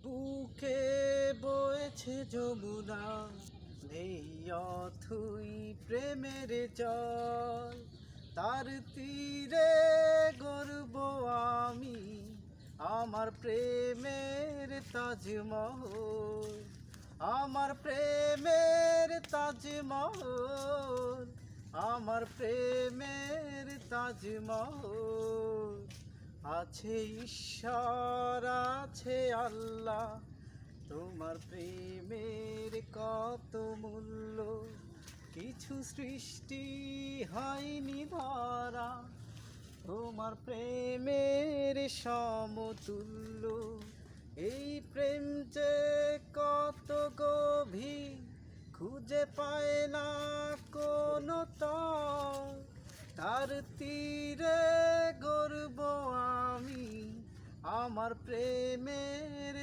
বুকে বয়েছে যমুনা, নেই অথই প্রেমের জল। তার তীরে গড়ব আমি আমার প্রেমের তাজমহল, আমার প্রেমের তাজমহল, আমার প্রেমের তাজমহল। আছে ঈশ্বর, আছে আল্লাহ, তোমার প্রেমের কত মূল্য। কিছু সৃষ্টি হয়নি ধরা, তোমার প্রেমের সমতুল্য। এই প্রেম যে কত গভীর, খুঁজে পায় না কোনো তল। তার তীরে গড়ব আমি আমার প্রেমের